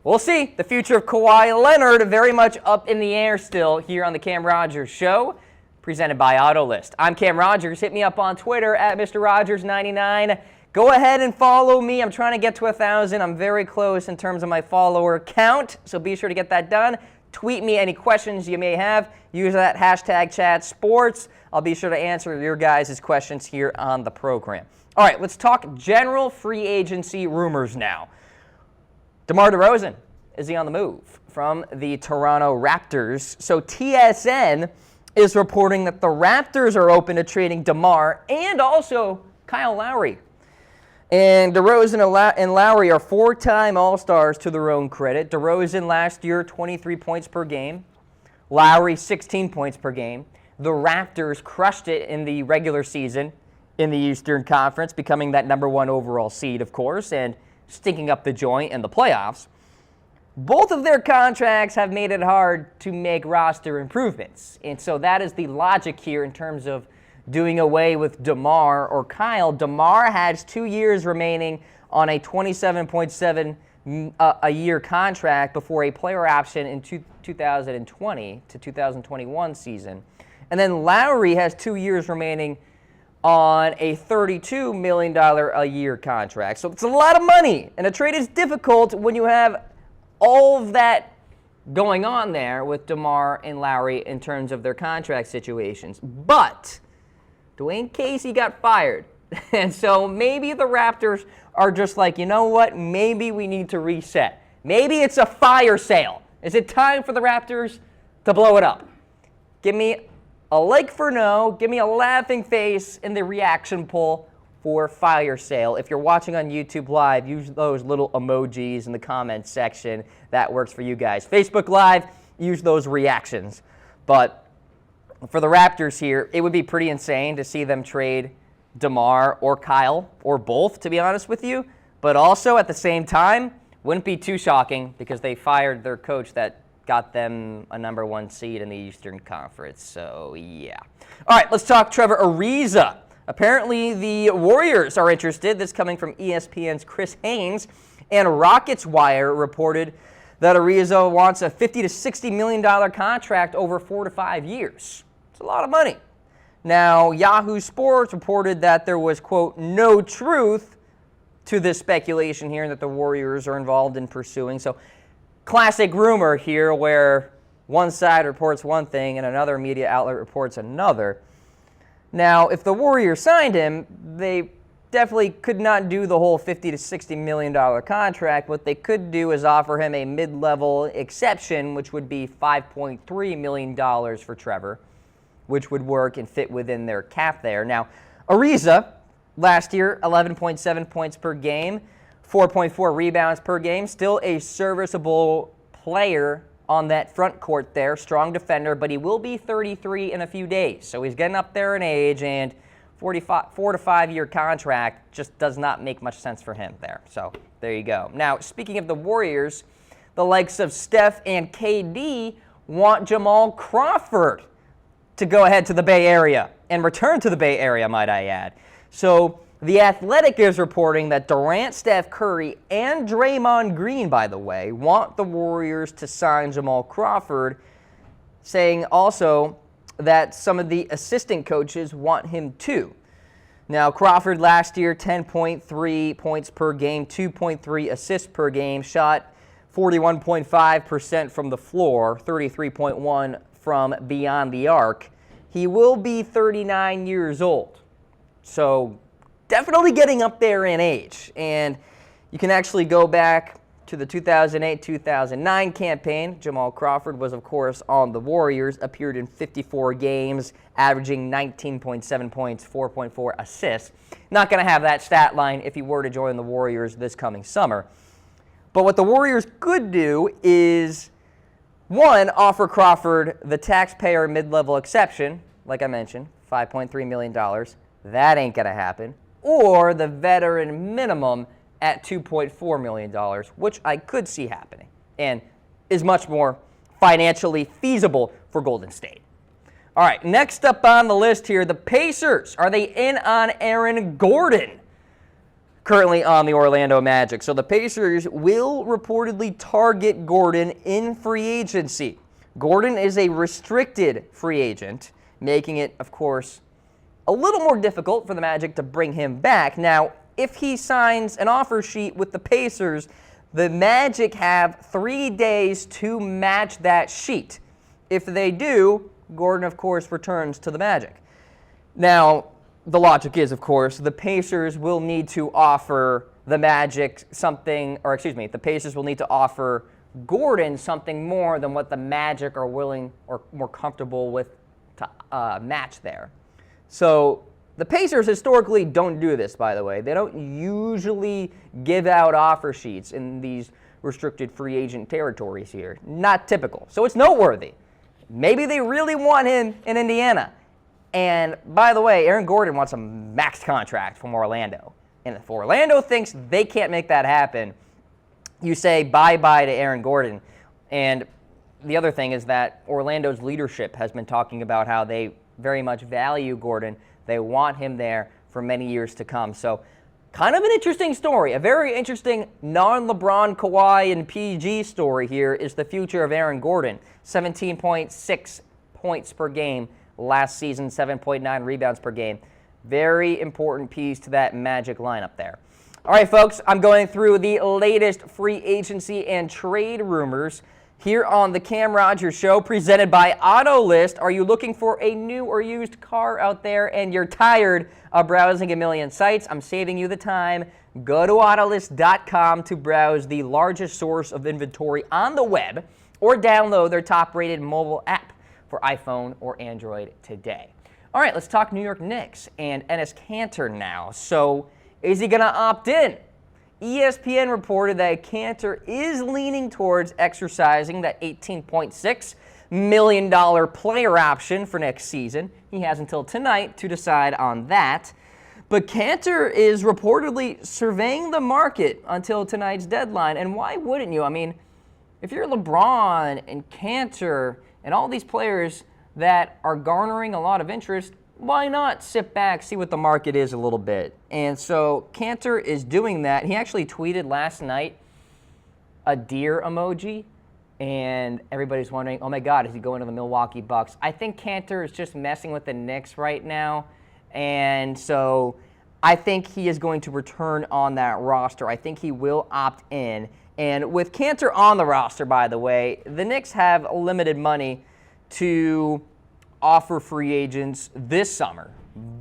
we'll see. The future of Kawhi Leonard very much up in the air still here on the Cam Rogers Show, presented by Autolist. I'm Cam Rogers. Hit me up on Twitter at Mr. Rogers99. Go ahead and follow me. I'm trying to get to 1,000. I'm very close in terms of my follower count, so be sure to get that done. Tweet me any questions you may have. Use that hashtag #ChatSports. I'll be sure to answer your guys' questions here on the program. All right, let's talk general free agency rumors now. DeMar DeRozan, is he on the move from the Toronto Raptors? So TSN is reporting that the Raptors are open to trading DeMar and also Kyle Lowry. And DeRozan and Lowry are four-time All-Stars to their own credit. DeRozan last year, 23 points per game. Lowry, 16 points per game. The Raptors crushed it in the regular season in the Eastern Conference, becoming that number one overall seed, of course, and stinking up the joint in the playoffs. Both of their contracts have made it hard to make roster improvements. And so that is the logic here in terms of doing away with DeMar or Kyle. DeMar has 2 years remaining on a $27.7 a year contract before a player option in 2020 to 2021 season. And then Lowry has 2 years remaining on a $32 million a year contract. So it's a lot of money, and a trade is difficult when you have all of that going on there with DeMar and Lowry in terms of their contract situations. But Dwayne Casey got fired, and so maybe the Raptors are just like, you know what, maybe we need to reset. Maybe it's a fire sale. Is it time for the Raptors to blow it up? Give me a like for no, give me a laughing face in the reaction poll for fire sale. If you're watching on YouTube Live, use those little emojis in the comments section. That works for you guys. Facebook Live, use those reactions. But for the Raptors here, it would be pretty insane to see them trade DeMar or Kyle or both, to be honest with you. But also at the same time, wouldn't be too shocking because they fired their coach that got them a number one seed in the Eastern Conference. So, yeah. All right, let's talk Trevor Ariza. Apparently, the Warriors are interested. This coming from ESPN's Chris Haynes. And Rockets Wire reported that Ariza wants a $50 to $60 million contract over 4 to 5 years. It's a lot of money. Now, Yahoo Sports reported that there was, quote, no truth to this speculation here that the Warriors are involved in pursuing. So, classic rumor here where one side reports one thing and another media outlet reports another. Now, if the Warriors signed him, they definitely could not do the whole $50 to $60 million contract. What they could do is offer him a mid-level exception, which would be $5.3 million for Trevor, which would work and fit within their cap there. Now, Ariza, last year, 11.7 points per game, 4.4 rebounds per game, still a serviceable player on that front court there, strong defender, but he will be 33 in a few days. So he's getting up there in age, and 4 to 5 year contract just does not make much sense for him there. So there you go. Now, speaking of the Warriors, the likes of Steph and KD want Jamal Crawford to go ahead to the Bay Area and return to the Bay Area, might I add. So The Athletic is reporting that Durant, Steph Curry, and Draymond Green, by the way, want the Warriors to sign Jamal Crawford, saying also that some of the assistant coaches want him too. Now, Crawford last year, 10.3 points per game, 2.3 assists per game, shot 41.5% from the floor, 33.1% from beyond the arc. He will be 39 years old. So definitely getting up there in age. And you can actually go back to the 2008-2009 campaign. Jamal Crawford was, of course, on the Warriors, appeared in 54 games, averaging 19.7 points, 4.4 assists. Not going to have that stat line if he were to join the Warriors this coming summer. But what the Warriors could do is, one, offer Crawford the taxpayer mid-level exception, like I mentioned, $5.3 million. That ain't going to happen. Or the veteran minimum at $2.4 million, which I could see happening and is much more financially feasible for Golden State. All right, next up on the list here, the Pacers. Are they in on Aaron Gordon? Currently on the Orlando Magic. So the Pacers will reportedly target Gordon in free agency. Gordon is a restricted free agent, making it, of course, a little more difficult for the Magic to bring him back. Now, if he signs an offer sheet with the Pacers, the Magic have 3 days to match that sheet. If they do, Gordon, of course, returns to the Magic. Now, the logic is, of course, the Pacers will need to offer the Magic something, or excuse me, the Pacers will need to offer Gordon something more than what the Magic are willing or more comfortable with to match there. So the Pacers historically don't do this, by the way. They don't usually give out offer sheets in these restricted free agent territories here. Not typical. So it's noteworthy. Maybe they really want him in Indiana. And by the way, Aaron Gordon wants a max contract from Orlando. And if Orlando thinks they can't make that happen, you say bye-bye to Aaron Gordon. And the other thing is that Orlando's leadership has been talking about how they very much value Gordon. They want him there for many years to come. So kind of an interesting story. A very interesting non-LeBron, Kawhi, and PG story here is the future of Aaron Gordon. 17.6 points per game last season, 7.9 rebounds per game. Very important piece to that Magic lineup there. All right, folks, I'm going through the latest free agency and trade rumors here on the Cam Rogers Show, presented by AutoList. Are you looking for a new or used car out there and you're tired of browsing a million sites? I'm saving you the time. Go to Autolist.com to browse the largest source of inventory on the web or download their top-rated mobile app for iPhone or Android today. All right, let's talk New York Knicks and Enes Kanter now. So is he going to opt in? ESPN reported that Kanter is leaning towards exercising that $18.6 million player option for next season. He has until tonight to decide on that. But Kanter is reportedly surveying the market until tonight's deadline. And why wouldn't you? I mean, if you're LeBron and Kanter and all these players that are garnering a lot of interest, why not sit back, see what the market is a little bit? And so Kanter is doing that. He actually tweeted last night a deer emoji, and everybody's wondering, oh my God, is he going to the Milwaukee Bucks? I think Kanter is just messing with the Knicks right now, and so I think he is going to return on that roster. I think he will opt in. And with Kanter on the roster, by the way, the Knicks have limited money to offer free agents this summer.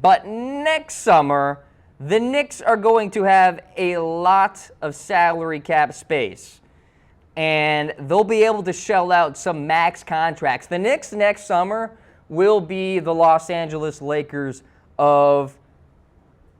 But next summer, the Knicks are going to have a lot of salary cap space. And they'll be able to shell out some max contracts. The Knicks next summer will be the Los Angeles Lakers of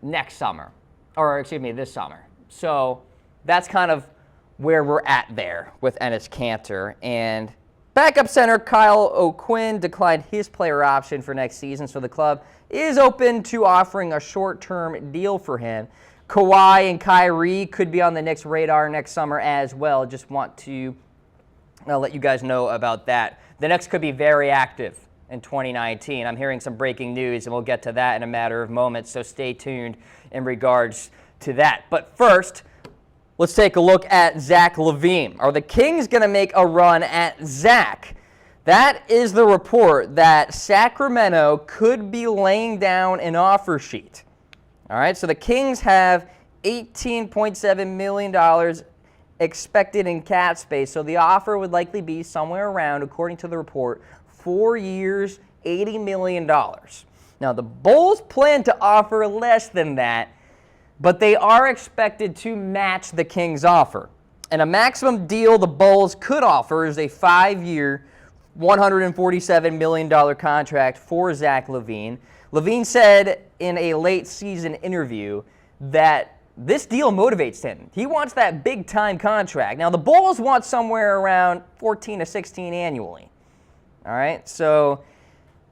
next summer. Or, excuse me, this summer. So that's kind of where we're at there with Enes Kanter. And backup center Kyle O'Quinn declined his player option for next season, so the club is open to offering a short-term deal for him. Kawhi and Kyrie could be on the Knicks' radar next summer as well. Just want to let you guys know about that. The Knicks could be very active in 2019. I'm hearing some breaking news, and we'll get to that in a matter of moments, so stay tuned in regards to that. But first, let's take a look at Zach LaVine. Are the Kings going to make a run at Zach? That is the report that Sacramento could be laying down an offer sheet. All right, so the Kings have $18.7 million expected in cap space. So the offer would likely be somewhere around, according to the report, 4 years, $80 million. Now, the Bulls plan to offer less than that, but they are expected to match the Kings' offer. And a maximum deal the Bulls could offer is a 5-year, $147 million contract for Zach LaVine. LaVine said in a late-season interview that this deal motivates him. He wants that big-time contract. Now, the Bulls want somewhere around 14 to 16 annually. All right, so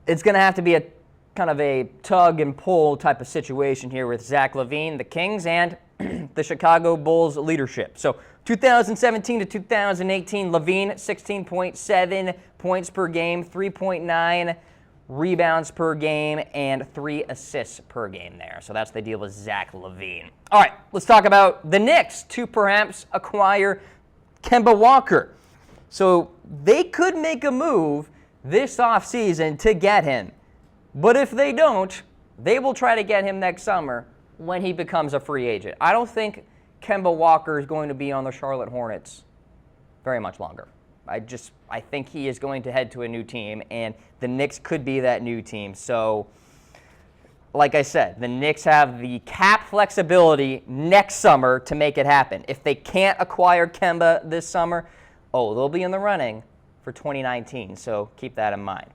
it's going to have to be a kind of a tug and pull type of situation here with Zach LaVine, the Kings, and the Chicago Bulls leadership. So 2017 to 2018, LaVine, 16.7 points per game, 3.9 rebounds per game, and 3 assists per game there. So that's the deal with Zach LaVine. All right, let's talk about the Knicks to perhaps acquire Kemba Walker. So they could make a move this offseason to get him. But if they don't, they will try to get him next summer when he becomes a free agent. I don't think Kemba Walker is going to be on the Charlotte Hornets very much longer. I think he is going to head to a new team, and the Knicks could be that new team. So, like I said, the Knicks have the cap flexibility next summer to make it happen. If they can't acquire Kemba this summer, they'll be in the running for 2019. So keep that in mind.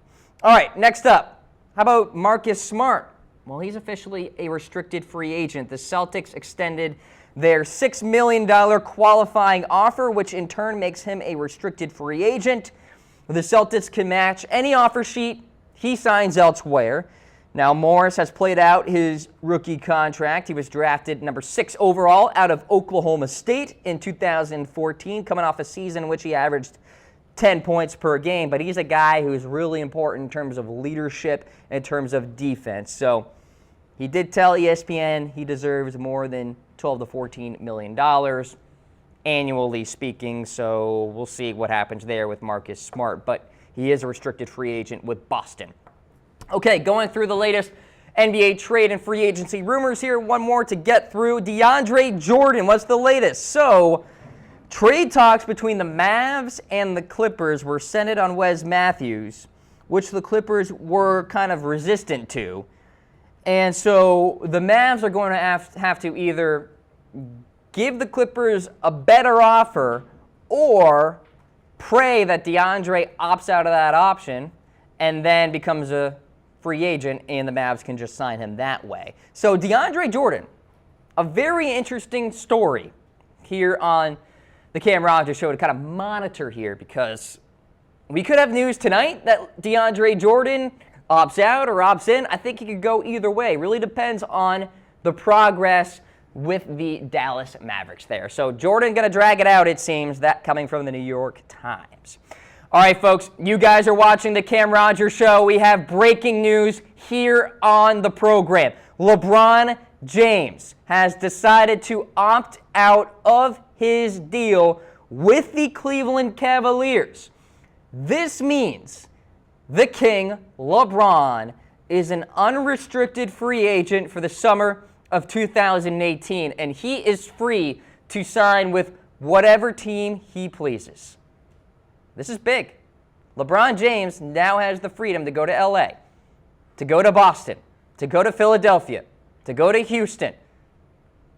All right, next up. How about Marcus Smart? Well, he's officially a restricted free agent. The Celtics extended their $6 million qualifying offer, which in turn makes him a restricted free agent. The Celtics can match any offer sheet he signs elsewhere. Now, Morris has played out his rookie contract. He was drafted number 6 overall out of Oklahoma State in 2014, coming off a season in which he averaged 10 points per game, but he's a guy who's really important in terms of leadership, in terms of defense. So he did tell ESPN he deserves more than $12 to $14 million annually speaking, so we'll see what happens there with Marcus Smart, but he is a restricted free agent with Boston. Okay, going through the latest NBA trade and free agency rumors here, one more to get through. DeAndre Jordan, what's the latest? So, trade talks between the Mavs and the Clippers were centered on Wes Matthews, which the Clippers were kind of resistant to. And so the Mavs are going to have to either give the Clippers a better offer or pray that DeAndre opts out of that option and then becomes a free agent and the Mavs can just sign him that way. So DeAndre Jordan, a very interesting story here on the Cam Rogers Show to kind of monitor here, because we could have news tonight that DeAndre Jordan opts out or opts in. I think he could go either way. Really depends on the progress with the Dallas Mavericks there. So Jordan going to drag it out, it seems, that coming from the New York Times. All right, folks, you guys are watching the Cam Rogers Show. We have breaking news here on the program. LeBron James has decided to opt out of his deal with the Cleveland Cavaliers. This means the King, LeBron, is an unrestricted free agent for the summer of 2018, and he is free to sign with whatever team he pleases. This is big. LeBron James now has the freedom to go to LA, to go to Boston, to go to Philadelphia, to go to Houston.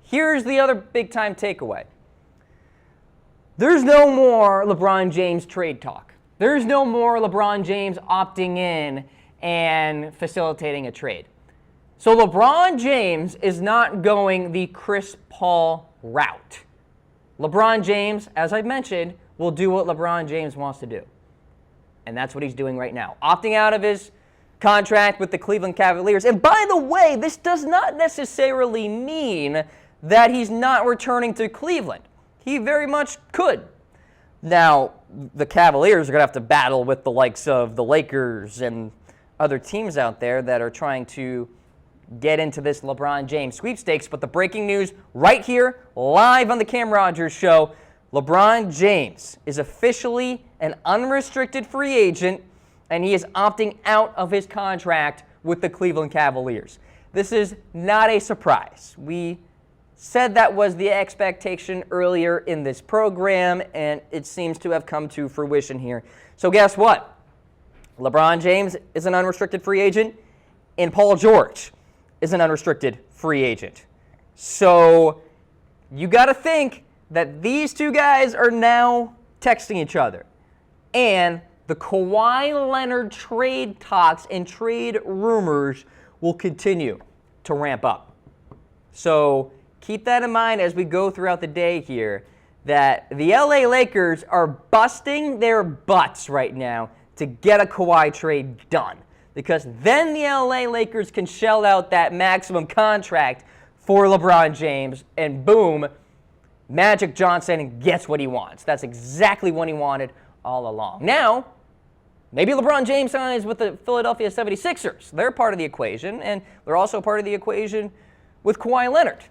Here's the other big-time takeaway. There's no more LeBron James trade talk. There's no more LeBron James opting in and facilitating a trade. So LeBron James is not going the Chris Paul route. LeBron James, as I mentioned, will do what LeBron James wants to do. And that's what he's doing right now, opting out of his contract with the Cleveland Cavaliers. And by the way, this does not necessarily mean that he's not returning to Cleveland. He very much could. Now, the Cavaliers are going to have to battle with the likes of the Lakers and other teams out there that are trying to get into this LeBron James sweepstakes. But the breaking news right here, live on the Cam Rogers Show, LeBron James is officially an unrestricted free agent, and he is opting out of his contract with the Cleveland Cavaliers. This is not a surprise. We said that was the expectation earlier in this program, and it seems to have come to fruition here. So guess what? LeBron James is an unrestricted free agent, and Paul George is an unrestricted free agent. So you got to think that these two guys are now texting each other. And the Kawhi Leonard trade talks and trade rumors will continue to ramp up. So keep that in mind as we go throughout the day here, that the LA Lakers are busting their butts right now to get a Kawhi trade done. Because then the LA Lakers can shell out that maximum contract for LeBron James, and boom, Magic Johnson gets what he wants. That's exactly what he wanted all along. Now, maybe LeBron James signs with the Philadelphia 76ers. They're part of the equation, and they're also part of the equation with Kawhi Leonard.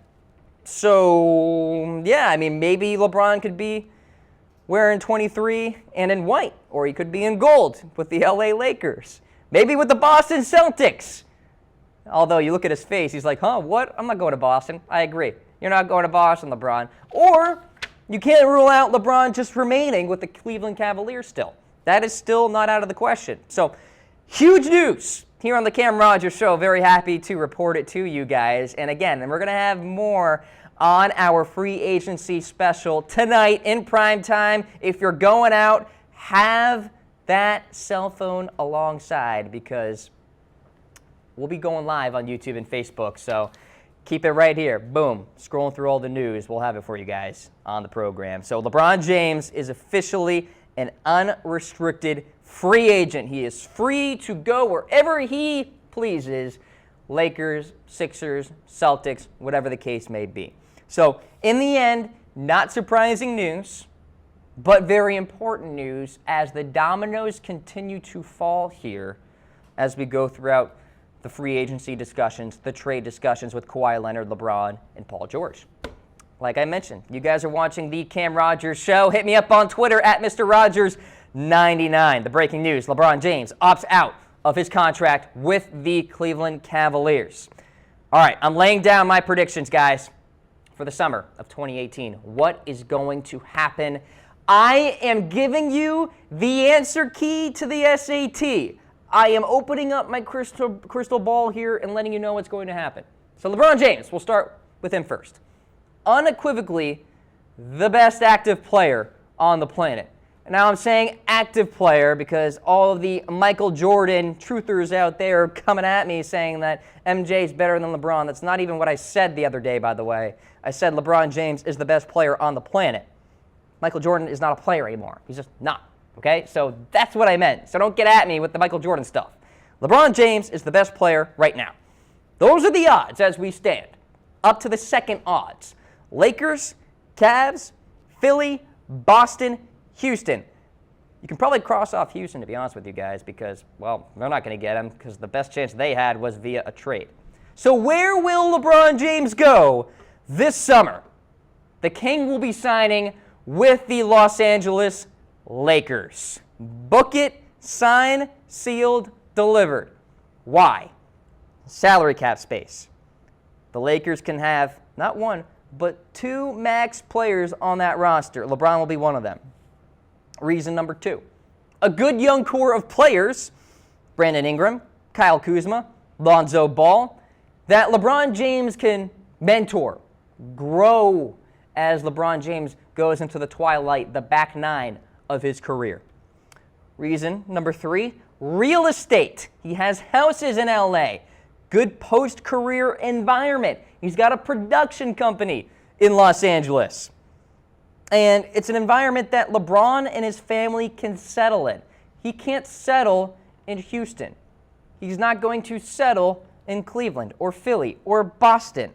So, yeah, I mean, maybe LeBron could be wearing 23 and in white, or he could be in gold with the LA Lakers. Maybe with the Boston Celtics. Although you look at his face, he's like, huh, what? I'm not going to Boston. I agree. You're not going to Boston, LeBron. Or you can't rule out LeBron just remaining with the Cleveland Cavaliers still. That is still not out of the question. So, huge news here on the Cam Rogers Show. Very happy to report it to you guys. And again, we're going to have more on our free agency special tonight in prime time. If you're going out, have that cell phone alongside, because we'll be going live on YouTube and Facebook. So keep it right here. Boom. Scrolling through all the news. We'll have it for you guys on the program. So LeBron James is officially an unrestricted free agent. He is free to go wherever he pleases. Lakers, Sixers, Celtics, whatever the case may be. So in the end, not surprising news, but very important news as the dominoes continue to fall here as we go throughout the free agency discussions, the trade discussions with Kawhi Leonard, LeBron, and Paul George. Like I mentioned, you guys are watching the Cam Rogers Show. Hit me up on Twitter at Mr. Rogers99. The breaking news, LeBron James opts out of his contract with the Cleveland Cavaliers. All right, I'm laying down my predictions, guys, for the summer of 2018. What is going to happen? I am giving you the answer key to the SAT. I am opening up my crystal ball here and letting you know what's going to happen. So LeBron James, we'll start with him first. Unequivocally, the best active player on the planet. Now I'm saying active player because all of the Michael Jordan truthers out there are coming at me saying that MJ is better than LeBron. That's not even what I said the other day, by the way. I said LeBron James is the best player on the planet. Michael Jordan is not a player anymore. He's just not. Okay, so that's what I meant. So don't get at me with the Michael Jordan stuff. LeBron James is the best player right now. Those are the odds as we stand. Up to the second odds. Lakers, Cavs, Philly, Boston, Houston. You can probably cross off Houston, to be honest with you guys, because, well, they're not going to get him because the best chance they had was via a trade. So where will LeBron James go this summer? The King will be signing with the Los Angeles Lakers. Book it, sign, sealed, delivered. Why? Salary cap space. The Lakers can have not one, but two max players on that roster. LeBron will be one of them. Reason number two, a good young core of players, Brandon Ingram, Kyle Kuzma, Lonzo Ball, that LeBron James can mentor, grow as LeBron James goes into the twilight, the back nine of his career. Reason number three, real estate. He has houses in LA, good post-career environment. He's got a production company in Los Angeles. And it's an environment that LeBron and his family can settle in. He can't settle in Houston. He's not going to settle in Cleveland or Philly or Boston.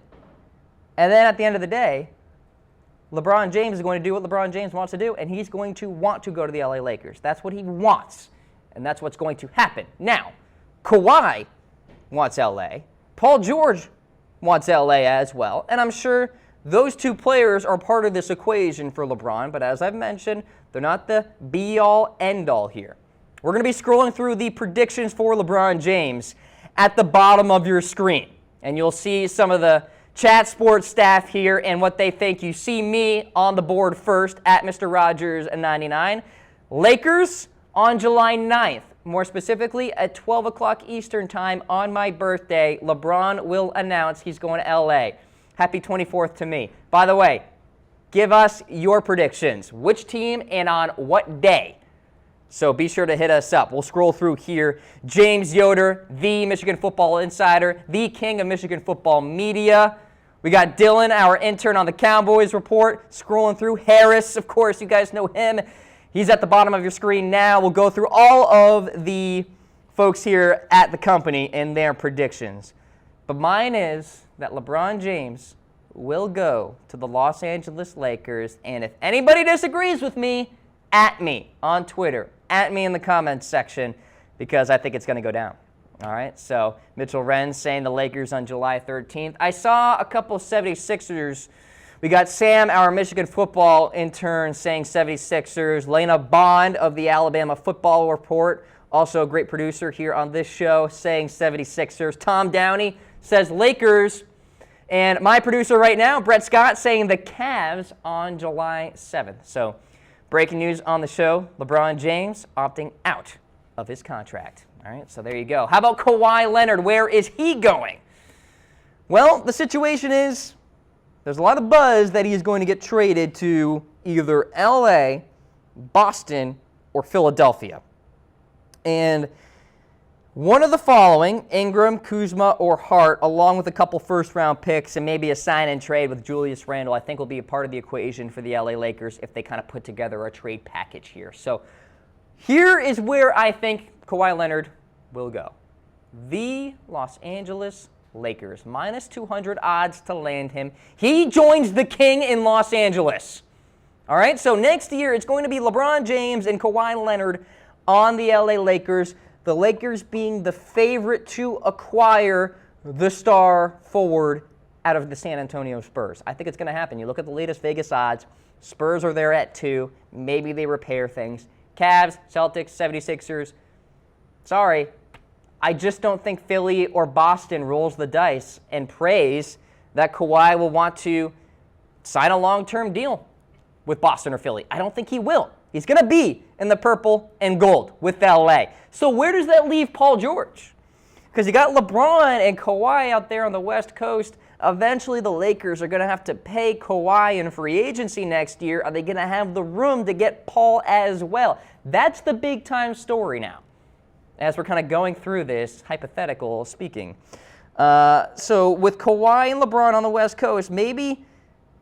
And then at the end of the day, LeBron James is going to do what LeBron James wants to do, and he's going to want to go to the LA Lakers. That's what he wants, and that's what's going to happen. Now, Kawhi wants LA. Paul George wants LA as well, and I'm sure those two players are part of this equation for LeBron, but as I've mentioned, they're not the be-all, end-all here. We're going to be scrolling through the predictions for LeBron James at the bottom of your screen, and you'll see some of the Chat Sports staff here and what they think. You see me on the board first at Mr. Rogers99. Lakers on July 9th. More specifically, at 12 o'clock Eastern time on my birthday, LeBron will announce he's going to LA. Happy 24th to me. By the way, give us your predictions. Which team and on what day? So be sure to hit us up. We'll scroll through here. James Yoder, the Michigan Football Insider, the king of Michigan football media. We got Dylan, our intern on the Cowboys Report, scrolling through. Harris, of course, you guys know him. He's at the bottom of your screen now. We'll go through all of the folks here at the company and their predictions. But mine is that LeBron James will go to the Los Angeles Lakers. And if anybody disagrees with me, at me on Twitter, at me in the comments section, because I think it's going to go down. All right, so Mitchell Wren saying the Lakers on July 13th. I saw a couple of 76ers. We got Sam, our Michigan football intern, saying 76ers. Lena Bond of the Alabama Football Report, also a great producer here on this show, saying 76ers. Tom Downey says Lakers. And my producer right now, Brett Scott, saying the Cavs on July 7th. So breaking news on the show, LeBron James opting out of his contract. All right, so there you go. How about Kawhi Leonard? Where is he going? Well, the situation is there's a lot of buzz that he is going to get traded to either LA, Boston, or Philadelphia. And one of the following, Ingram, Kuzma, or Hart, along with a couple first-round picks and maybe a sign-and trade with Julius Randle, I think will be a part of the equation for the LA Lakers if they kind of put together a trade package here. So here is where I think Kawhi Leonard will go. The Los Angeles Lakers, minus 200 odds to land him. He joins the king in Los Angeles. All right, so next year it's going to be LeBron James and Kawhi Leonard on the LA Lakers. The Lakers being the favorite to acquire the star forward out of the San Antonio Spurs. I think it's going to happen. You look at the latest Vegas odds. Spurs are there at 2. Maybe they repair things. Cavs, Celtics, 76ers. Sorry. I just don't think Philly or Boston rolls the dice and prays that Kawhi will want to sign a long-term deal with Boston or Philly. I don't think he will. He's going to be in the purple and gold with LA. So where does that leave Paul George? Because you got LeBron and Kawhi out there on the West Coast. Eventually the Lakers are going to have to pay Kawhi in free agency next year. Are they going to have the room to get Paul as well? That's the big-time story now, as we're kind of going through this, hypothetical speaking. So with Kawhi and LeBron on the West Coast, maybe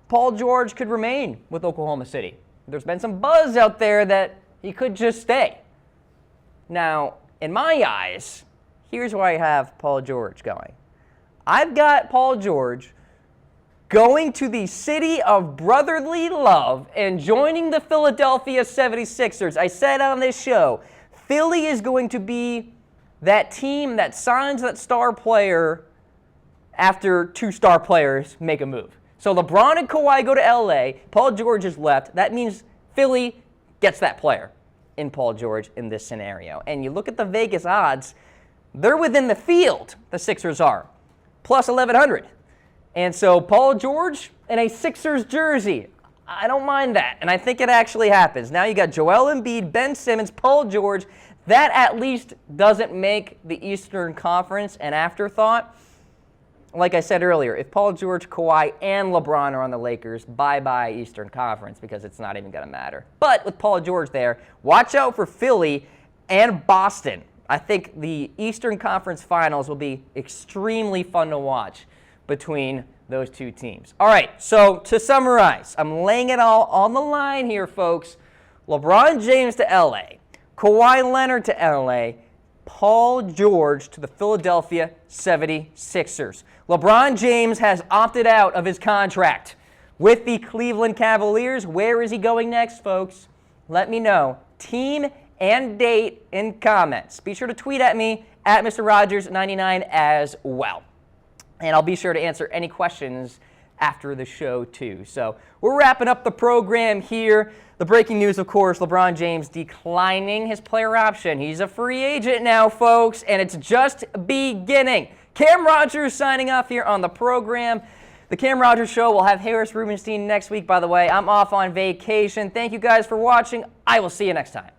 Paul George could remain with Oklahoma City. There's been some buzz out there that he could just stay. Now, in my eyes, here's where I have Paul George going. I've got Paul George going to the city of brotherly love and joining the Philadelphia 76ers. I said on this show, Philly is going to be that team that signs that star player after 2 star players make a move. So LeBron and Kawhi go to LA. Paul George is left. That means Philly gets that player in Paul George in this scenario. And you look at the Vegas odds, they're within the field, the Sixers are, plus 1,100. And so Paul George in a Sixers jersey, I don't mind that. And I think it actually happens. Now you got Joel Embiid, Ben Simmons, Paul George. That at least doesn't make the Eastern Conference an afterthought. Like I said earlier, if Paul George, Kawhi, and LeBron are on the Lakers, bye-bye Eastern Conference because it's not even going to matter. But with Paul George there, watch out for Philly and Boston. I think the Eastern Conference Finals will be extremely fun to watch between those two teams. All right, so to summarize, I'm laying it all on the line here, folks. LeBron James to L.A., Kawhi Leonard to L.A., Paul George to the Philadelphia 76ers. LeBron James has opted out of his contract with the Cleveland Cavaliers. Where is he going next, folks? Let me know. Team and date in comments. Be sure to tweet at me at Mr. Rogers99 as well. And I'll be sure to answer any questions after the show, too. So we're wrapping up the program here. The breaking news, of course, LeBron James declining his player option. He's a free agent now, folks, and it's just beginning. Cam Rogers signing off here on the program. The Cam Rogers Show will have Harris Rubenstein next week, by the way. I'm off on vacation. Thank you guys for watching. I will see you next time.